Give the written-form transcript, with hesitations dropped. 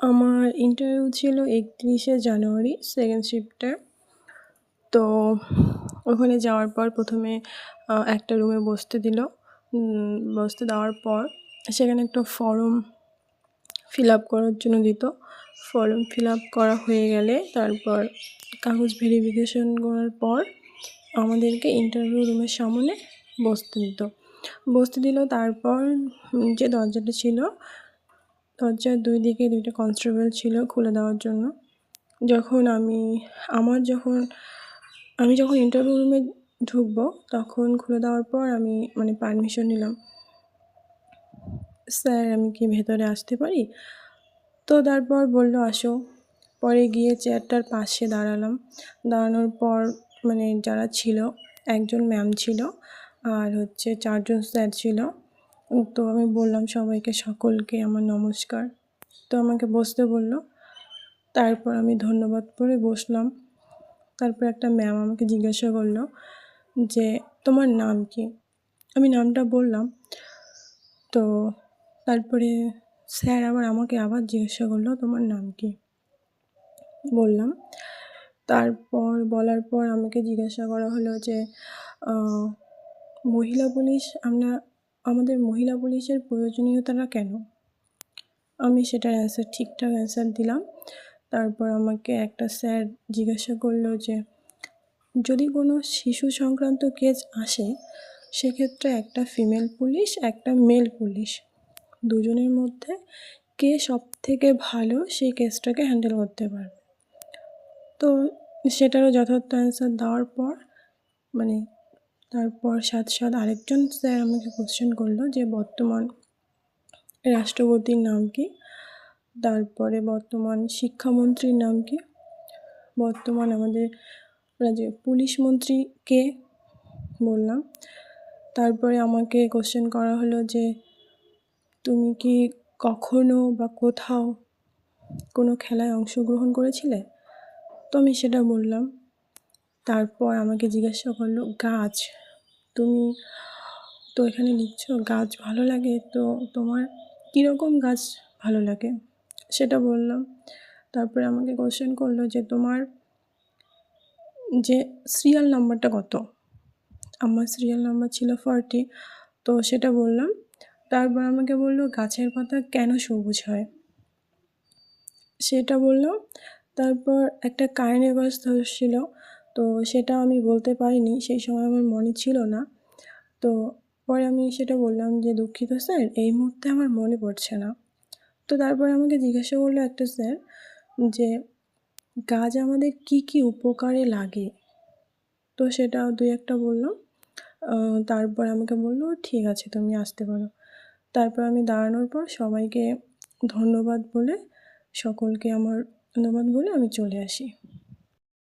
আমার ইন্টারভিউ ছিল ৩১শে জানুয়ারি সেকেন্ড শিফটে। তো ওখানে যাওয়ার পর প্রথমে একটা রুমে বসতে দিল। বসতে দেওয়ার পর সেখানে একটা ফর্ম ফিল আপ করার জন্য দিত। ফর্ম ফিল আপ করা হয়ে গেলে তারপর কাগজ ভেরিফিকেশন করার পর আমাদেরকে ইন্টারভিউ রুমের সামনে বসতে দিল। তারপর যে দরজাটা ছিল, দরজার দুই দিকে 2টা কনস্টেবল ছিল খুলে দেওয়ার জন্য। আমি যখন ইন্টারভিউ রুমে ঢুকবো তখন খুলে দেওয়ার পর আমি পারমিশন নিলাম, স্যার আমি কি ভেতরে আসতে পারি? তো তারপর বলল আসো। পরে গিয়ে চেয়ারটার পাশে দাঁড়ালাম। দাঁড়ানোর পর যারা ছিল, একজন ম্যাম ছিল আর 4 জন স্যার ছিল। তো আমি বললাম সকলকে আমার নমস্কার। তো আমাকে বসতে বলল। তারপর আমি ধন্যবাদ করে বসলাম। তারপর একটা ম্যাম আমাকে জিজ্ঞাসা করলো যে তোমার নাম কি? আমি নামটা বললাম। তো তারপরে স্যার আমাকে আবার জিজ্ঞাসা করলো তোমার নাম কি? বললাম। তারপর বলার পর আমাকে জিজ্ঞাসা করা হলো যে মহিলা পুলিশ আমাদের মহিলা পুলিশের প্রয়োজনীয়তাটা কেন? আমি সেটার ঠিকঠাক অ্যান্সার দিলাম। তারপর আমাকে একটা স্যার জিজ্ঞাসা করলো যে যদি কোনো শিশু সংক্রান্ত কেস আসে সেক্ষেত্রে একটা ফিমেল পুলিশ, একটা মেল পুলিশ, দুজনের মধ্যে কে সবথেকে ভালো সেই কেসটাকে হ্যান্ডেল করতে পারবে? তো সেটারও যথার্থ অ্যান্সার দেওয়ার পর তারপর সাথে আরেকজন স্যার আমাকে কোশ্চেন করলো যে বর্তমান রাষ্ট্রপতির নাম কি? তারপরে বর্তমান শিক্ষামন্ত্রীর নাম কি? বর্তমান আমাদের রাজ্যের পুলিশ মন্ত্রী কে? বললাম। তারপরে আমাকে কোশ্চেন করা হলো যে তুমি কি কখনো বা কোথাও কোনো খেলায় অংশগ্রহণ করেছিলে? তো আমি সেটা বললাম। তারপর আমাকে জিজ্ঞাসা করলো গাছ, তুমি তো এখানে লিখছো গাছ ভালো লাগে, তো তোমার কীরকম গাছ ভালো লাগে? সেটা বললাম। তারপরে আমাকে কোশ্চেন করলো যে তোমার যে সিরিয়াল নাম্বারটা কত? আমার সিরিয়াল নাম্বার ছিল 40। তো সেটা বললাম। তারপর আমাকে বললো গাছের পাতা কেন সবুজ হয়? সেটা বললাম। তারপর একটা কাহিনী ছিল, তো সেটা আমি বলতে পারিনি, সেই সময় আমার মনে ছিল না। তো পরে আমি সেটা বললাম যে দুঃখিত স্যার, এই মুহূর্তে আমার মনে পড়ছে না। তো তারপরে আমাকে জিজ্ঞাসা করলো একটা স্যার যে গাছ আমাদের কি উপকারে লাগে? তো সেটা 2-1টা বললাম। তারপর আমাকে বললো ঠিক আছে তুমি আসতে পারো। তারপর আমি দাঁড়ানোর পর সকলকে ধন্যবাদ বলে আমি চলে আসি।